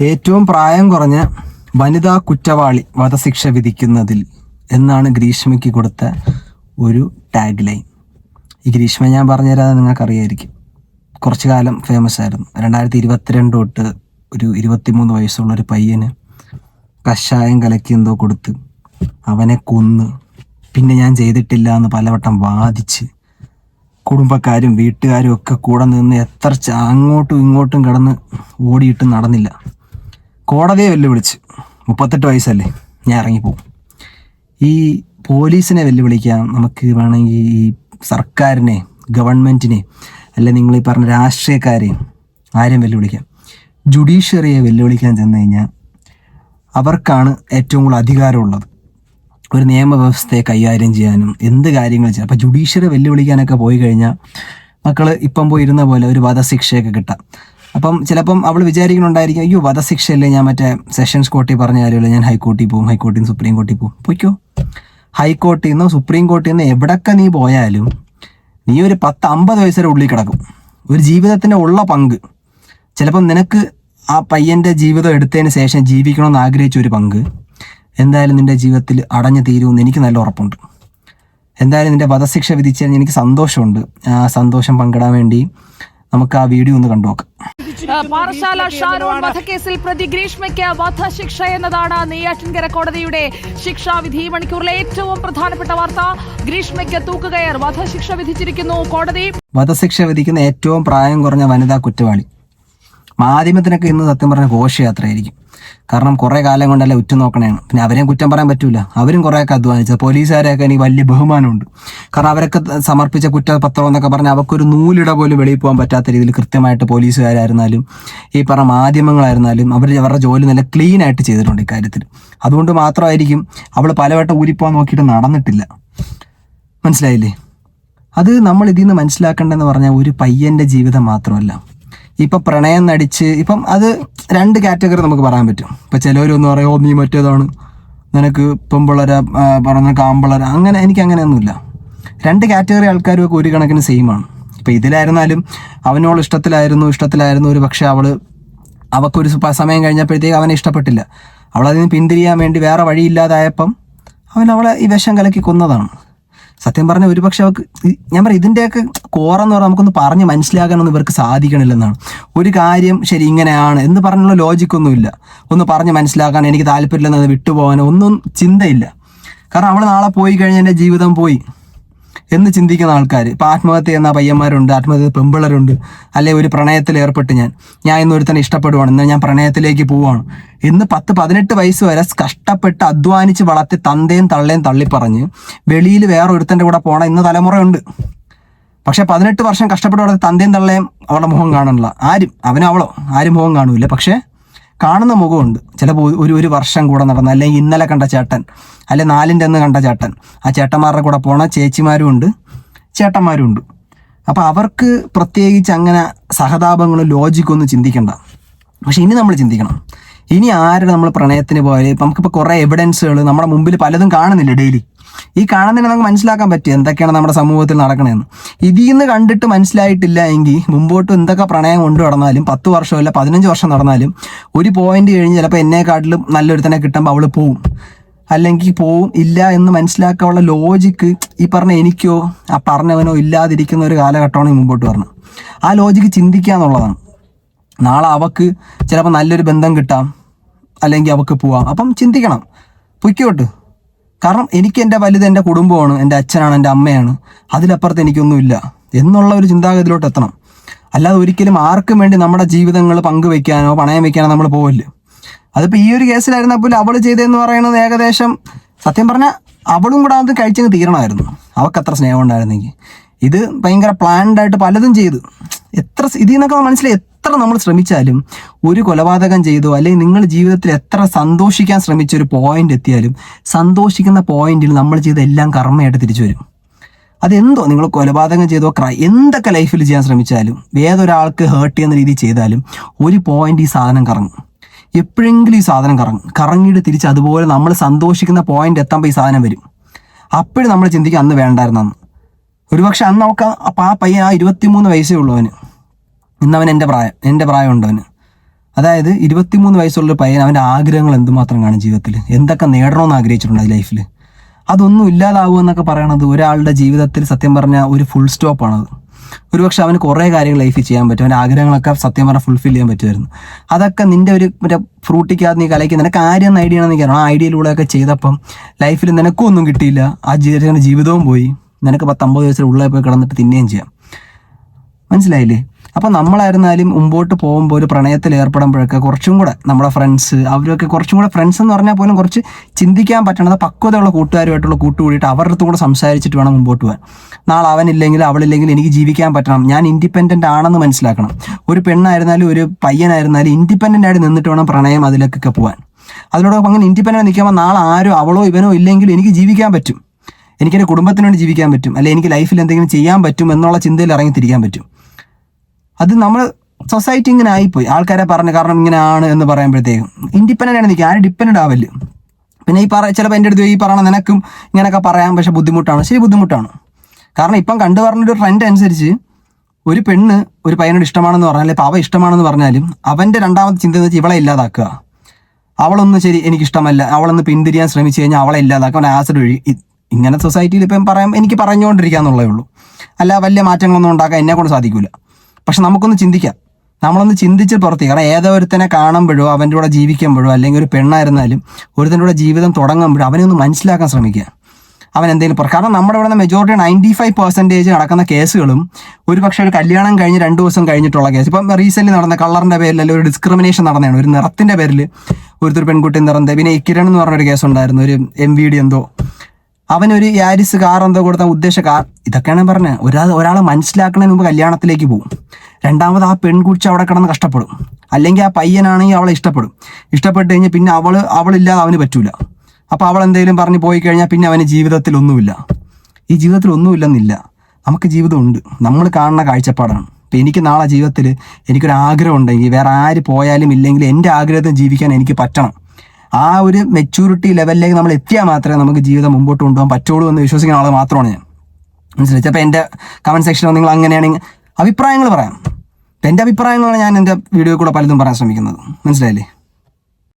ഏറ്റവും പ്രായം കുറഞ്ഞ വനിതാ കുറ്റവാളി വധശിക്ഷ വിധിക്കുന്നതിൽ എന്നാണ് ഗ്രീഷ്മയ്ക്ക് കൊടുത്ത ഒരു ടാഗ് ലൈൻ. ഈ ഗ്രീഷ്മ ഞാൻ പറഞ്ഞുതരാതെ നിങ്ങൾക്കറിയായിരിക്കും. കുറച്ചു കാലം ഫേമസ് ആയിരുന്നു. 2022 തൊട്ട് ഒരു 23 വയസ്സുള്ള ഒരു പയ്യന് കഷായം കലക്കി എന്തോ കൊടുത്ത് അവനെ കൊന്ന് പിന്നെ ഞാൻ ചെയ്തിട്ടില്ല എന്ന് പലവട്ടം വാദിച്ച് കുടുംബക്കാരും വീട്ടുകാരും ഒക്കെ കൂടെ നിന്ന് എത്ര അങ്ങോട്ടും ഇങ്ങോട്ടും കിടന്ന് ഓടിയിട്ട് നടന്നില്ല. കോടതിയെ വെല്ലുവിളിച്ച് 38 വയസ്സല്ലേ, ഞാൻ ഇറങ്ങിപ്പോവും. ഈ പോലീസിനെ വെല്ലുവിളിക്കാം, നമുക്ക് വേണമെങ്കിൽ ഈ സർക്കാരിനെ, ഗവൺമെൻറ്റിനെ, അല്ലെ നിങ്ങൾ ഈ പറഞ്ഞ രാഷ്ട്രീയക്കാരെയും ആരെയും വെല്ലുവിളിക്കാം. ജുഡീഷ്യറിയെ വെല്ലുവിളിക്കാൻ ചെന്ന് കഴിഞ്ഞാൽ അവർക്കാണ് ഏറ്റവും കൂടുതൽ അധികാരമുള്ളത് ഒരു നിയമവ്യവസ്ഥയെ കൈകാര്യം ചെയ്യാനും എന്ത് കാര്യങ്ങൾ ചെയ്യാം. അപ്പോൾ ജുഡീഷ്യറി വെല്ലുവിളിക്കാനൊക്കെ പോയി കഴിഞ്ഞാൽ മക്കൾ ഇപ്പം പോയിരുന്ന പോലെ ഒരു വധശിക്ഷയൊക്കെ കിട്ടാം. അപ്പം ചിലപ്പം അവൾ വിചാരിക്കുന്നുണ്ടായിരിക്കും, അയ്യോ വധശിക്ഷയല്ലേ, ഞാൻ മറ്റേ സെഷൻസ് കോർട്ടിൽ പറഞ്ഞ കാര്യമല്ല, ഞാൻ ഹൈക്കോടതിയിൽ പോകും, ഹൈക്കോടതിയിൽ നിന്ന് സുപ്രീം കോടതിയിൽ പോകും. പോയിക്കോ, ഹൈക്കോടതിയിൽ നിന്നോ സുപ്രീം കോടതിയിൽ നിന്ന് എവിടൊക്കെ നീ പോയാലും നീ ഒരു 10-50 വയസ്സുവരെ ഉള്ളിൽ കിടക്കും. ഒരു ജീവിതത്തിൻ്റെ ഉള്ള പങ്ക് ചിലപ്പം നിനക്ക് ആ പയ്യൻ്റെ ജീവിതം എടുത്തതിന് ശേഷം ജീവിക്കണമെന്ന് ആഗ്രഹിച്ച ഒരു പങ്ക് എന്തായാലും നിൻ്റെ ജീവിതത്തിൽ അടഞ്ഞു തീരുമെന്ന് എനിക്ക് നല്ല ഉറപ്പുണ്ട്. എന്തായാലും നിൻ്റെ വധശിക്ഷ വിധിച്ചാൽ എനിക്ക് സന്തോഷമുണ്ട്. ആ സന്തോഷം പങ്കിടാൻ വേണ്ടി നമുക്ക് ആ വീഡിയോ ഒന്ന് കണ്ടുനോക്കാം. പാറശാല ഷാരോൺ വധക്കേസിൽ പ്രതി ഗ്രീഷ്മയ്ക്ക് വധശിക്ഷ എന്നതാണ് നെയ്യാറ്റിൻകര കോടതിയുടെ ശിക്ഷാവിധി. മണിക്കൂറിലെ ഏറ്റവും പ്രധാനപ്പെട്ട വാർത്ത, ഗ്രീഷ്മയ്ക്ക് തൂക്കുകയർ വധശിക്ഷ വിധിച്ചിരിക്കുന്നു കോടതി. വധശിക്ഷ വിധിക്കുന്ന ഏറ്റവും പ്രായം കുറഞ്ഞ വനിതാ കുറ്റവാളി. മാധ്യമത്തിനൊക്കെ ഇന്ന് സത്യം പറഞ്ഞ ഘോഷയാത്രയായിരിക്കും. കാരണം കുറേ കാലം കൊണ്ടല്ലേ ഉറ്റുനോക്കണേണ്. പിന്നെ അവരെയും കുറ്റം പറയാൻ പറ്റൂല, അവരും കുറേയൊക്കെ അധ്വാനിച്ചത്. പോലീസുകാരെയൊക്കെ എനിക്ക് വലിയ ബഹുമാനമുണ്ട്. കാരണം അവരൊക്കെ സമർപ്പിച്ച കുറ്റപത്രം എന്നൊക്കെ പറഞ്ഞാൽ അവർക്കൊരു നൂലിട പോലും വെളിയിൽ പോകാൻ പറ്റാത്ത രീതിയിൽ കൃത്യമായിട്ട് പോലീസുകാരായിരുന്നാലും ഈ പറഞ്ഞ മാധ്യമങ്ങളായിരുന്നാലും അവരുടെ ജോലി നല്ല ക്ലീൻ ആയിട്ട് ചെയ്തിട്ടുണ്ട് ഇക്കാര്യത്തിൽ. അതുകൊണ്ട് മാത്രമായിരിക്കും അവൾ പലവട്ടം ഊരിപ്പോകാൻ നോക്കിയിട്ട് നടന്നിട്ടില്ല. മനസ്സിലായില്ലേ? അത് നമ്മൾ ഇതിൽ നിന്ന് മനസ്സിലാക്കേണ്ടതെന്ന് പറഞ്ഞാൽ ഒരു പയ്യൻ്റെ ജീവിതം മാത്രമല്ല. ഇപ്പം പ്രണയം നടിച്ച് ഇപ്പം അത് 2 കാറ്റഗറി നമുക്ക് പറയാൻ പറ്റും. ഇപ്പം ചിലവരൊന്ന് പറയും, ഓ നീ മറ്റേതാണ്, നിനക്ക് പെമ്പിള്ളര പറഞ്ഞ കാമ്പിള്ളര, അങ്ങനെ എനിക്ക് അങ്ങനെയൊന്നുമില്ല. 2 കാറ്റഗറി ആൾക്കാരും ഒക്കെ ഒരു കണക്കിന് സെയിമാണ്. ഇപ്പം ഇതിലായിരുന്നാലും അവനോട് ഇഷ്ടത്തിലായിരുന്നു ഒരു പക്ഷേ അവൾക്കൊരു സമയം കഴിഞ്ഞപ്പോഴത്തേക്ക് അവനെ ഇഷ്ടപ്പെട്ടില്ല. അവളതിൽ നിന്ന് പിന്തിരിയാൻ വേണ്ടി വേറെ വഴിയില്ലാതായപ്പം അവളെ ഈ വിഷം കലക്കി കൊന്നതാണ്. സത്യം പറഞ്ഞാൽ ഒരുപക്ഷെ അവർക്ക്, ഞാൻ പറയാം, ഇതിൻ്റെയൊക്കെ കോറെന്ന് പറഞ്ഞാൽ നമുക്കൊന്ന് പറഞ്ഞ് മനസ്സിലാക്കാനൊന്നും ഇവർക്ക് സാധിക്കണില്ലെന്നാണ്. ഒരു കാര്യം ശരി ഇങ്ങനെയാണ് എന്ന് പറഞ്ഞുള്ള ലോജിക്കൊന്നുമില്ല. ഒന്ന് പറഞ്ഞ് മനസ്സിലാക്കാൻ എനിക്ക് താല്പര്യമില്ലെന്നത് വിട്ടുപോകാനോ ഒന്നും ചിന്തയില്ല. കാരണം അവൾ നാളെ പോയി കഴിഞ്ഞാൽ എൻ്റെ ജീവിതം പോയി എന്ന് ചിന്തിക്കുന്ന ആൾക്കാർ. ഇപ്പോൾ ആത്മഹത്യ ചെയ്യുന്ന പയ്യന്മാരുണ്ട്, ആത്മഹത്യ പെമ്പിള്ളരുണ്ട്. അല്ലെ ഒരു പ്രണയത്തിൽ ഏർപ്പെട്ട് ഞാൻ ഇന്നൊരുത്തന്നെ ഇഷ്ടപ്പെടുവാണ്, എന്നാൽ ഞാൻ പ്രണയത്തിലേക്ക് പോവാണ് എന്ന് 10-18 വയസ്സ് വരെ കഷ്ടപ്പെട്ട് അധ്വാനിച്ച് വളർത്തി തന്തയും തള്ളയും തള്ളിപ്പറഞ്ഞ് വെളിയിൽ വേറെ ഒരുത്തൻ്റെ കൂടെ പോകണം ഇന്ന് തലമുറയുണ്ട്. പക്ഷെ 18 വർഷം കഷ്ടപ്പെട്ട് വളർത്തി തന്തയും തള്ളയും അവളുടെ മുഖം കാണണില്ല. അവളോ ആരും മുഖം കാണൂല. പക്ഷെ കാണുന്ന മുഖമുണ്ട്. ചിലപ്പോൾ ഒരു വർഷം കൂടെ നടന്ന, അല്ലെങ്കിൽ ഇന്നലെ കണ്ട ചേട്ടൻ, അല്ലെ 4ൻ്റെ അന്ന് കണ്ട ചേട്ടൻ, ആ ചേട്ടന്മാരുടെ കൂടെ പോണ ചേച്ചിമാരും ഉണ്ട്, ചേട്ടന്മാരും ഉണ്ട്. അപ്പോൾ അവർക്ക് പ്രത്യേകിച്ച് അങ്ങനെ സഹതാപങ്ങളും ലോജിക്കൊന്നും ചിന്തിക്കണ്ട. പക്ഷെ ഇനി നമ്മൾ ചിന്തിക്കണം. ഇനി ആരുടെ നമ്മൾ പ്രണയത്തിന് പോയാൽ നമുക്കിപ്പോൾ കുറേ എവിഡൻസുകൾ നമ്മുടെ മുമ്പിൽ പലതും കാണുന്നില്ല ഡെയിലി. ഈ കാണുന്നതിന് നമുക്ക് മനസ്സിലാക്കാൻ പറ്റും എന്തൊക്കെയാണ് നമ്മുടെ സമൂഹത്തിൽ നടക്കണമെന്ന്. ഇതിൽ നിന്ന് കണ്ടിട്ട് മനസ്സിലായിട്ടില്ല എങ്കിൽ മുമ്പോട്ട് എന്തൊക്കെ പ്രണയം കൊണ്ടു നടന്നാലും 10 വർഷമല്ല 15 വർഷം നടന്നാലും ഒരു പോയിന്റ് കഴിഞ്ഞ് ചിലപ്പോൾ എന്നെക്കാട്ടിലും നല്ലൊരുത്തനെ കിട്ടുമ്പോൾ അവൾ പോവും, അല്ലെങ്കിൽ പോവും ഇല്ല എന്ന് മനസ്സിലാക്കാനുള്ള ലോജിക്ക് ഈ പറഞ്ഞ എനിക്കോ ആ പറഞ്ഞവനോ ഇല്ലാതിരിക്കുന്ന ഒരു കാലഘട്ടമാണ് മുമ്പോട്ട് പറഞ്ഞത്. ആ ലോജിക്ക് ചിന്തിക്കുക എന്നുള്ളതാണ്. നാളെ അവൾക്ക് ചിലപ്പോൾ നല്ലൊരു ബന്ധം കിട്ടാം, അല്ലെങ്കിൽ അവൾക്ക് പോവാം. അപ്പം ചിന്തിക്കണം, പൊയ്ക്കോട്ട്. കാരണം എനിക്ക് എൻ്റെ വലുത് എൻ്റെ കുടുംബമാണ്, എൻ്റെ അച്ഛനാണ്, എൻ്റെ അമ്മയാണ്, അതിലപ്പുറത്ത് എനിക്കൊന്നുമില്ല എന്നുള്ള ഒരു ചിന്താഗതിയിലോട്ട് എത്തണം. അല്ലാതെ ഒരിക്കലും ആർക്കും വേണ്ടി നമ്മുടെ ജീവിതങ്ങൾ പങ്കുവെക്കാനോ പണയം വെക്കാനോ നമ്മൾ പോവില്ല. അതിപ്പോൾ ഈ ഒരു കേസിലായിരുന്നപ്പോൾ അവൾ ചെയ്തതെന്ന് പറയുന്നത് ഏകദേശം സത്യം പറഞ്ഞാൽ അവളും കൂടെ അത് കഴിച്ചങ്ങ് തീരണമായിരുന്നു. അവൾക്ക് അത്ര സ്നേഹം ഉണ്ടായിരുന്നെങ്കിൽ. ഇത് ഭയങ്കര പ്ലാൻഡായിട്ട് പലതും ചെയ്തു. ഇതിൽ നിന്നൊക്കെ മനസ്സിലായി എത്ര നമ്മൾ ശ്രമിച്ചാലും ഒരു കൊലപാതകം ചെയ്തോ അല്ലെങ്കിൽ നിങ്ങൾ ജീവിതത്തിൽ എത്ര സന്തോഷിക്കാൻ ശ്രമിച്ച ഒരു പോയിന്റ് എത്തിയാലും സന്തോഷിക്കുന്ന പോയിന്റിൽ നമ്മൾ ചെയ്ത എല്ലാം കർമ്മയായിട്ട് തിരിച്ചു വരും. അതെന്തോ നിങ്ങൾ കൊലപാതകം ചെയ്തോ എന്തൊക്കെ ലൈഫിൽ ചെയ്യാൻ ശ്രമിച്ചാലും ഏതൊരാൾക്ക് ഹേർട്ട് ചെയ്യുന്ന രീതിയിൽ ചെയ്താലും ഒരു പോയിന്റ് ഈ സാധനം കറങ്ങും. എപ്പോഴെങ്കിലും ഈ സാധനം കറങ്ങിയിട്ട് തിരിച്ച് അതുപോലെ നമ്മൾ സന്തോഷിക്കുന്ന പോയിന്റ് എത്തുമ്പോൾ ഈ സാധനം വരും. അപ്പോഴും നമ്മൾ ചിന്തിക്കുക അന്ന് വേണ്ടായിരുന്നെന്ന്. ഒരുപക്ഷെ അന്ന് നമുക്ക് അപ്പോൾ ആ പയ്യൻ 23 വയസ്സേ ഉള്ളൂ അവന്. ഇന്നവൻ എൻ്റെ പ്രായം ഉണ്ടവന്. അതായത് 23 വയസ്സുള്ള പയ്യൻ അവൻ്റെ ആഗ്രഹങ്ങൾ എന്തുമാത്രം കാണും ജീവിതത്തിൽ, എന്തൊക്കെ നേടണമെന്ന് ആഗ്രഹിച്ചിട്ടുണ്ട് ലൈഫിൽ, അതൊന്നും ഇല്ലാതാവുമെന്നൊക്കെ പറയണത് ഒരാളുടെ ജീവിതത്തിൽ സത്യം പറഞ്ഞാൽ ഒരു ഫുൾ സ്റ്റോപ്പാണത്. ഒരുപക്ഷെ അവന് കുറേ കാര്യങ്ങൾ ലൈഫിൽ ചെയ്യാൻ പറ്റും, അവൻ്റെ ആഗ്രഹങ്ങളൊക്കെ സത്യം പറഞ്ഞാൽ ഫുൾഫിൽ ചെയ്യാൻ പറ്റുമായിരുന്നു. അതൊക്കെ നിൻ്റെ ഒരു മറ്റേ ഫ്രൂട്ടിക്കകത്ത് നീ കലയ്ക്ക് നിനക്ക് ആര്യം എന്ന ഐഡിയ ആണെന്ന് കയറണം. ആ ഐഡിയയിലൂടെയൊക്കെ ചെയ്തപ്പം ലൈഫിൽ നിനക്കും ഒന്നും കിട്ടിയില്ല, ആ ജീവിതവും പോയി. നിനക്ക് 10-50 വയസ്സിൽ ഉള്ളിൽ പോയി കിടന്നിട്ട് തിന്നുകയും ചെയ്യാം. മനസ്സിലായില്ലേ? അപ്പം നമ്മളായിരുന്നാലും മുമ്പോട്ട് പോകുമ്പോൾ ഒരു പ്രണയത്തിൽ ഏർപ്പെടുമ്പോഴൊക്കെ കുറച്ചും കൂടെ നമ്മുടെ ഫ്രണ്ട്സ് അവരൊക്കെ കുറച്ചും കൂടെ ഫ്രണ്ട്സ് എന്ന് പറഞ്ഞാൽ പോലും കുറച്ച് ചിന്തിക്കാൻ പറ്റണത് പക്വതയുള്ള കൂട്ടുകാരുമായിട്ടുള്ള കൂട്ടുകൂടിയിട്ട് അവരുടെ അടുത്തും കൂടെ സംസാരിച്ചിട്ട് വേണം മുമ്പോട്ട് പോകാൻ. നാളെ അവനില്ലെങ്കിൽ അവളില്ലെങ്കിൽ എനിക്ക് ജീവിക്കാൻ പറ്റണം, ഞാൻ ഇൻഡിപെൻഡൻ്റ് ആണെന്ന് മനസ്സിലാക്കണം. ഒരു പെണ്ണായിരുന്നാലും ഒരു പയ്യനായിരുന്നാലും ഇൻഡിപെൻഡൻ്റ് ആയിട്ട് നിന്നിട്ട് വേണം പ്രണയം അതിലേക്കൊക്കെ പോകാൻ. അതിനോടൊപ്പം അങ്ങനെ ഇൻഡിപെൻഡൻ്റ് നിൽക്കുമ്പോൾ നാളെ ആരോ അവളോ ഇവനോ ഇല്ലെങ്കിൽ എനിക്ക് ജീവിക്കാൻ പറ്റും, എനിക്കെൻ്റെ കുടുംബത്തിന് വേണ്ടി ജീവിക്കാൻ പറ്റും, അല്ലെങ്കിൽ എനിക്ക് ലൈഫിൽ എന്തെങ്കിലും ചെയ്യാൻ പറ്റും എന്നുള്ള ചിന്തയിൽ ഇറങ്ങി തിരിക്കാൻ പറ്റും. അത് നമ്മൾ സൊസൈറ്റി ഇങ്ങനെ ആയിപ്പോയി, ആൾക്കാരെ പറഞ്ഞു കാരണം ഇങ്ങനെയാണ് എന്ന് പറയുമ്പോഴത്തേക്കും ഇൻഡിപെൻഡൻ്റ് ആണ് നിൽക്കുക, ആരും ഡിപ്പെൻഡ് ആവല്ല. പിന്നെ ചിലപ്പോൾ എൻ്റെ അടുത്ത് ഈ പറയണം നിനക്കും ഇങ്ങനെയൊക്കെ പറയാം, പക്ഷെ ബുദ്ധിമുട്ടാണ്. ശരി, ബുദ്ധിമുട്ടാണ്. കാരണം ഇപ്പം കണ്ടു പറഞ്ഞൊരു ട്രെൻഡ് അനുസരിച്ച് ഒരു പെണ്ണ് ഒരു പയ്യനോട് ഇഷ്ടമാണെന്ന് പറഞ്ഞാൽ, ഇപ്പം അവ ഇഷ്ടമാണെന്ന് പറഞ്ഞാലും അവൻ്റെ രണ്ടാമത്തെ ചിന്ത എന്ന് വെച്ചാൽ ഇവളെ ഇല്ലാതാക്കുക. അവളൊന്നും ശരി എനിക്കിഷ്ടമല്ല, അവളൊന്ന് പിന്തിരിയാൻ ശ്രമിച്ചു കഴിഞ്ഞാൽ അവളെ ഇല്ലാതാക്കുക, അവൻ ആസിഡ് വഴി. ഇങ്ങനെ സൊസൈറ്റിയിൽ ഇപ്പം എനിക്ക് പറഞ്ഞുകൊണ്ടിരിക്കാന്നുള്ളേ ഉള്ളൂ, അല്ല വലിയ മാറ്റങ്ങളൊന്നും ഉണ്ടാക്കാൻ എന്നെക്കൊണ്ട് സാധിക്കില്ല. പക്ഷെ നമുക്കൊന്ന് ചിന്തിക്കാം, നമ്മളൊന്ന് ചിന്തിച്ച് പുറത്തേക്ക്. കാരണം ഏതോ ഒരുത്തനെ കാണുമ്പോഴോ അവൻ്റെ കൂടെ ജീവിക്കുമ്പോഴോ അല്ലെങ്കിൽ ഒരു പെണ്ണായിരുന്നാലും ഒരുത്തൻ്റെ കൂടെ ജീവിതം തുടങ്ങുമ്പോഴോ അവനെ ഒന്ന് മനസ്സിലാക്കാൻ ശ്രമിക്കുക. അവൻ എന്തെങ്കിലും കാരണം നമ്മുടെ ഇവിടെ നിന്ന് മെജോറിറ്റി 95% നടക്കുന്ന കേസുകളും ഒരു പക്ഷേ ഒരു കല്യാണം കഴിഞ്ഞ് 2 ദിവസം കഴിഞ്ഞിട്ടുള്ള കേസ്. ഇപ്പം റീസെൻ്റ് നടന്ന കളറിൻ്റെ പേരിൽ അല്ലെങ്കിൽ ഒരു ഡിസ്ക്രിമിനേഷൻ നടന്നതാണ്, ഒരു നിറത്തിൻ്റെ പേരിൽ ഒരുത്തൊരു പെൺകുട്ടി നിറന്ത. പിന്നെ ഈ കിരൺ എന്ന് പറഞ്ഞൊരു കേസ് ഉണ്ടായിരുന്നു, ഒരു MVD എന്തോ, അവനൊരു യാരിസ് കാർ എന്തോ കൊടുത്ത ഉദ്ദേശ കാർ. ഇതൊക്കെയാണ് പറഞ്ഞത്. ഒരാളെ മനസ്സിലാക്കുന്നതിന് മുമ്പ് കല്യാണത്തിലേക്ക് പോകും. രണ്ടാമത് ആ പെൺകുട്ടി അവിടെ കിടന്ന് കഷ്ടപ്പെടും, അല്ലെങ്കിൽ ആ പയ്യനാണെങ്കിൽ അവളെ ഇഷ്ടപ്പെട്ട് കഴിഞ്ഞാൽ പിന്നെ അവളില്ലാതെ അവന് പറ്റൂല. അപ്പോൾ അവൾ എന്തെങ്കിലും പറഞ്ഞ് പോയി കഴിഞ്ഞാൽ പിന്നെ അവന് ജീവിതത്തിൽ ഒന്നുമില്ല. ഈ ജീവിതത്തിൽ ഒന്നുമില്ലെന്നില്ല, നമുക്ക് ജീവിതമുണ്ട്, നമ്മൾ കാണുന്ന കാഴ്ചപ്പാടാണ്. ഇപ്പം എനിക്ക് നാളെ ജീവിതത്തിൽ എനിക്കൊരു ആഗ്രഹം ഉണ്ടെങ്കിൽ വേറെ ആര് പോയാലും ഇല്ലെങ്കിൽ എൻ്റെ ആഗ്രഹത്തിന് ജീവിക്കാൻ എനിക്ക് പറ്റണം. ആ ഒരു മെച്യൂരിറ്റി ലെവലിലേക്ക് നമ്മൾ എത്തിയാൽ മാത്രമേ നമുക്ക് ജീവിതം മുമ്പോട്ട് കൊണ്ടുപോകാൻ പറ്റുള്ളൂ എന്ന് വിശ്വസിക്കുന്ന ആൾ മാത്രമാണ് ഞാൻ. മനസ്സിലായി? അപ്പോൾ എൻ്റെ കമൻറ്റ് സെക്ഷനിൽ നിങ്ങൾ അങ്ങനെയാണെങ്കിൽ അഭിപ്രായങ്ങൾ പറയാം. എൻ്റെ അഭിപ്രായങ്ങളാണ് ഞാൻ എൻ്റെ വീഡിയോയിൽ കൂടെ പലതും പറയാൻ ശ്രമിക്കുന്നത്. മനസ്സിലായില്ലേ?